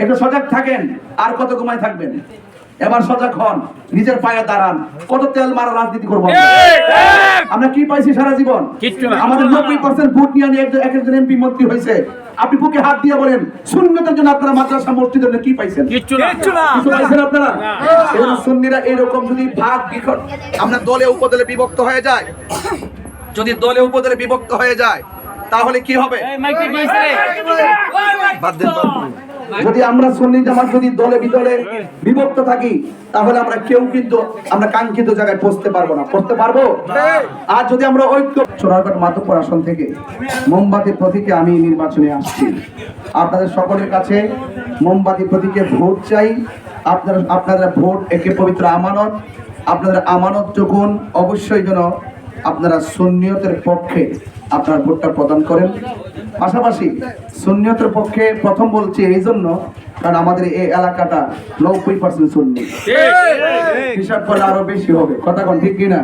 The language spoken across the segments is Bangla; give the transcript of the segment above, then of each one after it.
একটু সজাগ থাকেন, আর কত ঘুমায় থাকবেন? এবার সজাগ হন, নিজের পায়ে দাঁড়ান। কত তেল মারা রাজনীতি করবো আমরা? কি পাইছি সারা জীবন? আমাদের 90% ভোট নিয়ে একজন এমপি মন্ত্রী হয়েছে। আপনি বুকে হাত দিয়ে বলেন, সুন্নতের জন্য আপনারা মাদ্রাসা মসজিদের জন্য কি পাইছেন? কিছু পাইছেন আপনারা? এজন্য সুন্নিরা এরকম যদি ভাগ বিখর, আমরা দলে উপদলে বিভক্ত হয়ে যায়, যদি দলে উপদলে বিভক্ত হয়ে যায় তাহলে কি হবে? যদি আমরা সুন্নি জামাত যদি দলে বিদলে বিভক্ত থাকি তাহলে আমরা কেউ কিন্তু আমরা কাঙ্ক্ষিত জায়গায় পৌঁছতে পারবো না। পৌঁছতে পারবো? আর যদি আমরা ঐক্য। সোনারঘাট মাধবপুর আসন থেকে মোমবাতি প্রতীকে আমি নির্বাচনে আসছি। আপনাদের সকলের কাছে মোমবাতি প্রতীকে ভোট চাই। আপনারা ভোট একে পবিত্র আমানত। আপনাদের আমানত যখন অবশ্যই যেন আপনারা সুন্নিয়তের পক্ষে আপনার ভোটটা প্রদান করেন। পাশাপাশি সুন্নিয়তের পক্ষে প্রথম বলছি এই জন্য, কারণ আমাদের এই এলাকাটা 90% সুন্নি, হিসাব করলে আরো বেশি হবে। কথা কোন ঠিক কিনা?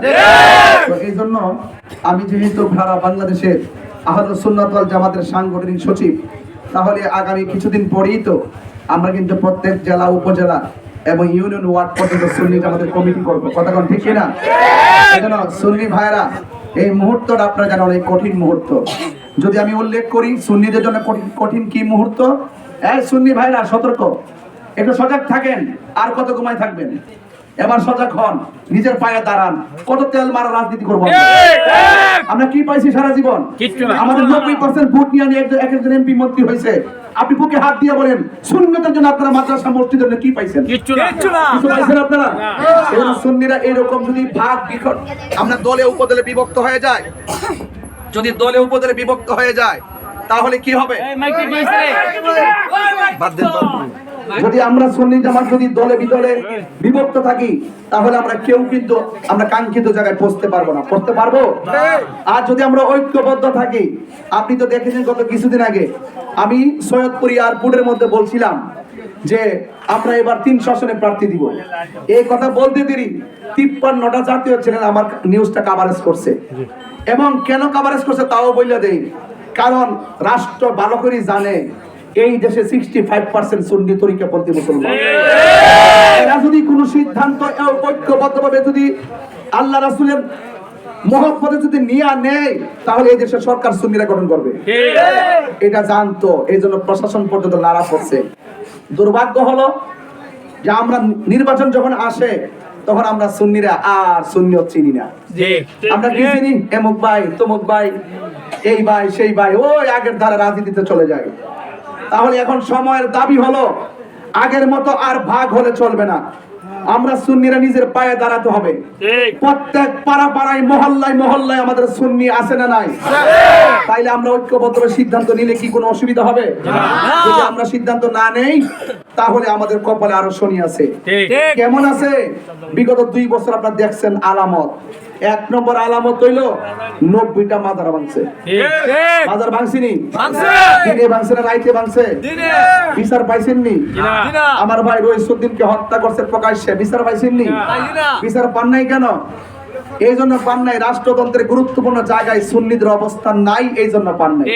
তো এই জন্য আমি যেহেতু সারা বাংলাদেশের আহলে সুন্নাত ওয়াল জামাতের সাংগঠনিক সচিব, তাহলে আগামী কিছুদিন পরেই তো আমরা কিন্তু প্রত্যেক জেলা উপজেলা এবং ইউনিয়ন ওয়ার্ড পর্যন্ত সুন্নি জামাতের কমিটি করবো। কথা কোন ঠিক কিনা? এজন্য সুন্নি ভাইরা এই মুহূর্তটা আপনারা জানেন অনেক কঠিন মুহূর্ত। যদি আমি উল্লেখ করি সুন্নিদের জন্য কঠিন কি মুহূর্ত, সুন্নি ভাইরা সতর্ক, একটু সজাগ থাকেন, আর কত ঘুমায় থাকবেন? এবার সজাগ হন, নিজের পায়ে দাঁড়ান। কত তেল মারা রাজনীতি করবো আমরা? কি পাইছি সারা জীবন? আমাদের 90% ভোট নিয়ে একজন এমপি মন্ত্রী হয়েছে। আপনি বুকে হাত দিয়ে বলেন, সুন্নতের জন্য আপনারা মাদ্রাসা মসজিদের জন্য কি পাইছেন? কিছু পাইছেন আপনারা? এজন্য সুন্নিরা এরকম যদি ভাগ বিখর, আমরা দলে উপদলে বিভক্ত হয়ে যায়, যদি দলে উপদলে বিভক্ত হয়ে যায় তাহলে কি হবে? যদি আমরা সুন্নি জামাত যদি দলে বিদলে বিভক্ত থাকি তাহলে আমরা কেউ কিন্তু আমরা কাঙ্ক্ষিত জায়গায় পৌঁছতে পারবো না। পৌঁছতে পারবো? আর যদি আমরা ঐক্যবদ্ধ থাকি, আপনি তো দেখেছেন গত কিছুদিন আগে আমি সৈয়দপুর এয়ারপোর্টের মধ্যে বলছিলাম যে আমরা এবার 3 আসনে প্রার্থী দিব। এই কথা বলতে দেরি 53টা জাতীয় চ্যানেল আমার নিউজটা কভারেজ করছে। এবং কেন কভারেজ করছে তাও বলে দেই, কারণ রাষ্ট্র ভালো করে জানে এই দেশে 65% সুন্নি তরিকাপন্থী মুসলমান। এরা যদি কোনো সিদ্ধান্ত ঐক্যবদ্ধভাবে যদি আল্লাহ রাসূলের মহব্বতে যদি নিয়ে নেয় তাহলে এই দেশের সরকার সুন্নিরা গঠন করবে। এটা জানতো, এই জন্য প্রশাসন পর্যন্ত লড়া পড়ছে। দুর্ভাগ্য হলো যে আমরা নির্বাচন যখন আসে তখন আমরা সুন্নিরা আর সুন্নিয়ত চিনি না। আমরা কি চিনি? এমুক ভাই, তমুক ভাই, এই ভাই, সেই ভাই, ওই আগের ধারা রাজনীতিতে চলে যায়। তাহলে এখন সময়ের দাবি হলো আগের মতো আর ভাগ হলে চলবে না। আমরা সুন্নিরা নিজের পায়ে দাঁড়াতে হবে। প্রত্যেক পাড়া পাড়ায় মহল্লায় মহল্লায় আমাদের সুন্নি আছে না নাই? তাইলে আমরা ঐক্যবদ্ধ সিদ্ধান্ত নিলে কি কোনো অসুবিধা হবে? যদি আমরা সিদ্ধান্ত না নেই তাহলে আমাদের কপালে আরো শনি আছে। কেমন আছে? বিগত 2 বছর আপনারা দেখছেন আলামত। 1 নম্বর আলামত হইল 90টা মাজার ভাঙছে। মাজার ভাঙছিনি? দিনে ভাঙছে না রাইতে ভাঙছে? বিচার পাইছেননি? আমার ভাই রইসুদ্দিনকে হত্যা করছে প্রকাশ্যে, বিচার পাইছেননি? বিচার পান নাই কেন? এই জন্য পান নাই, রাষ্ট্রতন্ত্রের গুরুত্বপূর্ণ জায়গায় সুন্নিদের অবস্থান নাই, এই জন্য পান নাই।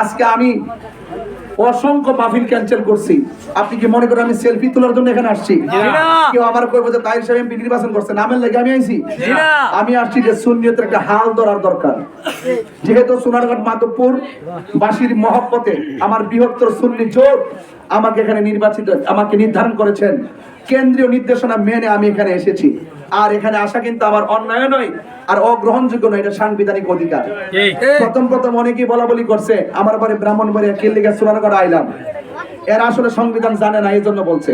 আজকে আমি অসংখ্য মাহফিল ক্যান্সেল করছি। আপনি কি মনে করেন আমি সেলফি তোলার জন্য এখানে আসছি? কেউ আমার কইবো যে তাহির সাহেব এমপি নির্বাচন করছে, নামের লাগে আমি আইছি? আমি আসছি যে সুন্নিয়তের একটা হাল ধরার দরকার। যেহেতু সোনারঘাট মাধবপুর বাসীর মহব্বতে আমার বৃহত্তর সুন্নি জোট আমাকে এখানে আমাকে নির্ধারণ করেছেন। কেন্দ্রীয় নির্দেশনা মেনে আমি এখানে এসেছি। আর এখানে আসা কিন্তু আমার অন্যায় নয় আর অগ্রহণযোগ্য নয়, এটা সাংবিধানিক অধিকার। প্রথম অনেকেই বলা বলি করছে আমার বাড়ি ব্রাহ্মণবাড়িয়া কিল্লিগা সোনারঘাট আইলাম, এরা আসলে সংবিধান জানে না, এই জন্য বলছে।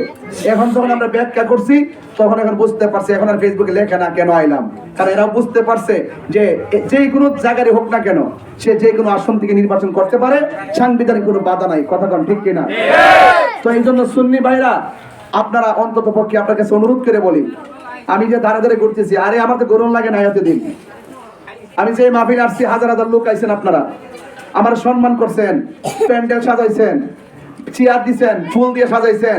এখন যখন আমরা ব্যাখ্যা করছি তখন এখন বুঝতে পারছি, এখন আর ফেসবুকে লেখে না কেন আইলাম, কারণ এরা বুঝতে পারছে যে যে কোনো জায়গায় হোক না কেন সে যে কোনো আসন থেকে নির্বাচন করতে পারে, সাংবিধানিক কোনো বাধা নাই। কথা কন ঠিক কিনা? তো এই জন্য সুন্নি ভাইরা আপনারা অন্তত পক্ষে আপনার কাছে অনুরোধ করে বলি, আমি যে ধারে ধারে ঘুরতেছি, আরে আমার তো গরম লাগে না এতদিন। আমি যে মাহফিল আসছি, হাজার হাজার লোক আইছেন, আপনারা আমার সম্মান করছেন, প্যান্ডেল সাজাইছেন, চেয়ার দিছেন, ফুল দিয়ে সাজাইছেন,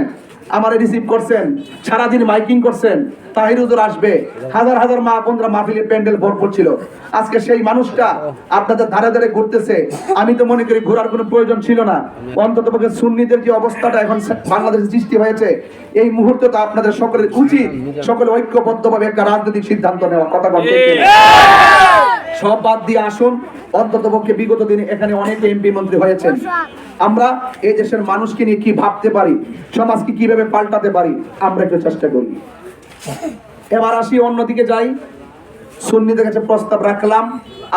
আমারে রিসিভ করছেন, সারাদিন মাইকিং করছেন, তাহির হুজুর আসবে, হাজার হাজার মা বোনরা মাহফিলের প্যান্ডেল ভরপুর ছিল। আজকে সেই মানুষটা আপনাদের ধারে ধারে ঘুরতেছে। আমি তো মনে করি ঘোরার কোনো প্রয়োজন ছিল না। অন্ততপক্ষে সুন্নিদের যে অবস্থাটা এখন বাংলাদেশে সৃষ্টি হয়েছে, এই মুহূর্তে তো আপনাদের সকলের উচিত সকলে ঐক্যবদ্ধভাবে একটা রাজনৈতিক সিদ্ধান্ত নেওয়া। কথা বলতে সব বাদ দিয়ে আসুন, অন্ততপক্ষে বিগত দিনে এখানে অনেক এমপি মন্ত্রী হয়েছেন। আমরা এই দেশের মানুষকে নিয়ে কি ভাবতে পারি, সমাজকে কিভাবে পাল্টাতে পারি, আমরা একটু চেষ্টা করি। এবার আসি অন্যদিকে যাই। সুন্নিদের কাছে প্রস্তাব রাখলাম,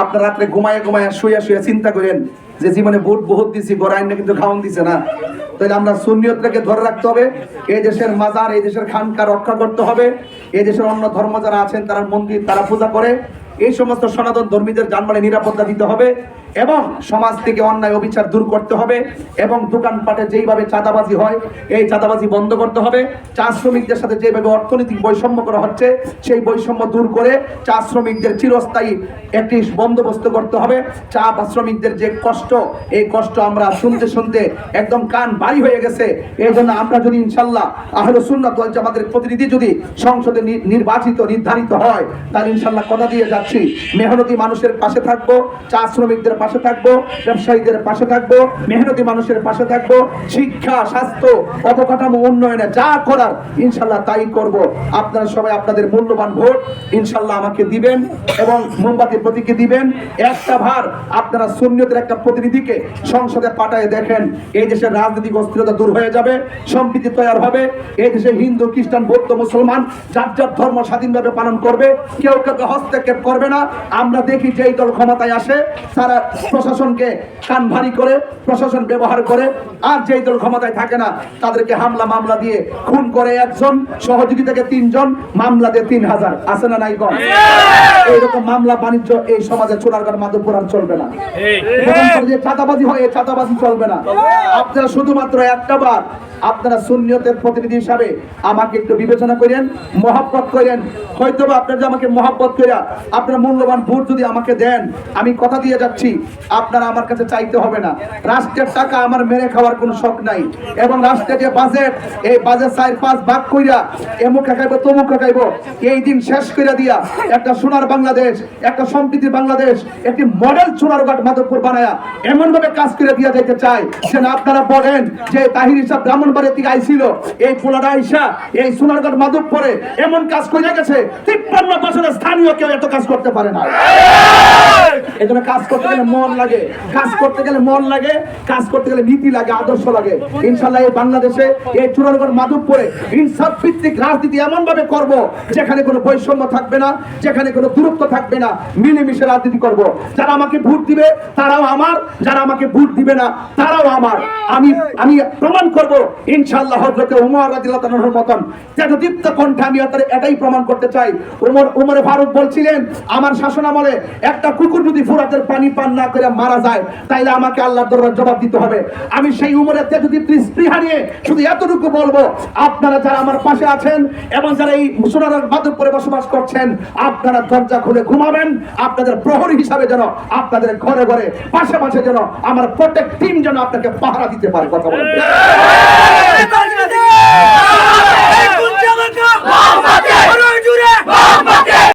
আপনার রাত্রে ঘুমায় ঘুমায় শুয়ে শুয়ে চিন্তা করেন যে জীবনে ভোট বহুত দিছি, গড়াইন না কিন্তু খাওয়ান দিছে না। তাহলে আমরা সুন্নিয়তটাকে ধরে রাখতে হবে। এই দেশের মাজার, এই দেশের খানকা রক্ষা করতে হবে। এই দেশের অন্য ধর্ম যারা আছেন তারা মন্দির, তারা পূজা করে, এই সমস্ত সনাতন ধর্মীদের জানমালের নিরাপত্তা দিতে হবে এবং সমাজ থেকে অন্যায় অবিচার দূর করতে হবে এবং দোকানপাটে যেইভাবে চাঁদাবাজি হয় এই চাঁদাবাজি বন্ধ করতে হবে। চা শ্রমিকদের সাথে যেভাবে অর্থনৈতিক বৈষম্য করা হচ্ছে সেই বৈষম্য দূর করে চা শ্রমিকদের চিরস্থায়ী একটি বন্দোবস্ত করতে হবে। চা শ্রমিকদের যে কষ্ট, এই কষ্ট আমরা শুনতে শুনতে একদম কান ভারী হয়ে গেছে। এই জন্য আমরা যদি ইনশাল্লাহ আহলে সুন্নাত ওয়াল জামাতের প্রতিনিধি যদি সংসদে নির্ধারিত হয়, তাহলে ইনশাল্লাহ কথা দিয়ে যাচ্ছি মেহনতি মানুষের পাশে থাকবো, চা শ্রমিকদের পাশে থাকবো, ব্যবসায়ীদের পাশে থাকবো, মেহনতি মানুষের পাশে থাকবো। শিক্ষা, স্বাস্থ্য, অবকাঠামো উন্নয়নে যা করার ইনশাল্লাহ তাই করব। আপনারা সবাই আপনাদের মূল্যবান ভোট ইনশাল্লাহ আমাকে দিবেন এবং মোমবাতি প্রতীকে দিবেন। একটা ভার আপনারা সুন্নিয়তের একটা প্রতিনিধিকে সংসদে পাঠায় দেখেন, এই দেশের রাজনৈতিক অস্থিরতা দূর হয়ে যাবে, সম্প্রীতি তৈরি হবে। এই দেশে হিন্দু, খ্রিস্টান, বৌদ্ধ, মুসলমান যার যার ধর্ম স্বাধীনভাবে পালন করবে, কেউ কেউ হস্তক্ষেপ করবে না। আমরা দেখি যে এই দল ক্ষমতায় আসে তারা প্রশাসনকে কান ভারী করে, প্রশাসন ব্যবহার করে, আর যেই দল ক্ষমতায় থাকে না তাদেরকে হামলা মামলা দিয়ে খুন করে, একজন সহযোগী থেকে 3 জন, মামলা দিয়ে 3000। আছে না নাই গণ? এইরকম মামলা বাণিজ্য এই সমাজে চোরারঘাট মাধবপুর আর চলবে না। যে চাঁদাবাজি হয় এই চাঁদাবাজি চলবে না। আপনারা শুধুমাত্র একটা বার আপনারা সুন্নিয়তের প্রতিনিধি হিসাবে আমাকে একটু বিবেচনা করেন, মহব্বত করেন। হয়তো আপনারা যে আমাকে মহব্বত করে আপনারা মূল্যবান ভোট যদি আমাকে দেন, আমি কথা দিয়ে যাচ্ছি আপনারা আমার কাছে চাইতে হবে না। রাষ্ট্রের টাকা আমার মেরে খাওয়ার কোনো শখ নাই এবং রাষ্ট্রের যে বাজেট, এই বাজেট 4-5 ভাগ কইরা এমুকে খাইবো তমুকে খাইবো, এই দিন শেষ করে দিয়া একটা সোনার বাংলাদেশ, একটা সম্প্রীতির বাংলাদেশ, একটি মডেল সোনারঘাট মাধবপুর বানায়া এমন ভাবে কাজ করে দিয়া যেতে চাই যেন আপনারা বলেন যে তাহির হিসাব ব্রাহ্মণবাড়িয়া থেকে আইছিল, এই পোলাটা আইসা এই সোনারঘাট মাধবপুরে এমন কাজ করে গেছে 53 বছরের স্থানীয় কেউ এত কাজ করতে পারে না। এজন্য কাজ করতে গেলে মন লাগে, কাজ করতে গেলে মন লাগে, কাজ করতে গেলে নীতি লাগে, আদর্শ লাগে। ইনশাআল্লাহ এই বাংলাদেশে এই চুরানগর মাধবপুরে ইনসাফ ভিত্তিক রাজনীতি এমন ভাবে করব যেখানে কোনো বৈষম্য থাকবে না, যেখানে কোনো দূরত্ব থাকবে না, মিলেমিশে রাজনীতি করব। যারা আমাকে ভোট দিবে তারাও আমার, যারা আমাকে ভোট দিবে না তারাও আমার। আমি প্রমাণ করব ইনশাআল্লাহ হযরতে ওমর রাদিয়াল্লাহু তাআলার মতন তেজদীপ্ত কণ্ঠে আমি এটাই প্রমাণ করতে চাই। ওমর ফারুক বলছিলেন, আমার শাসনামলে একটা কুকুর যদি ফুরাতের পানি পান না করে মারা যায় তাইলে আমাকে আল্লাহর দরবারে জবাব দিতে হবে। আমি সেই উমরের তেজদীপ্ত স্পৃহা নিয়ে শুধু এতটুকু বলবো, আপনারা যারা আমার পাশে আছেন এবং যারা এই সোনারঘাট মাধবপুরে বসবাস করছেন, আপনারা দরজা খুলে ঘুমাবেন। আপনাদের প্রহরী হিসাবে যেন আপনাদের ঘরে ঘরে পাশে পাশে যেন আমার প্রত্যেক টিম যেন আপনাকে পাহারা দিতে পারে। কথা বলেন।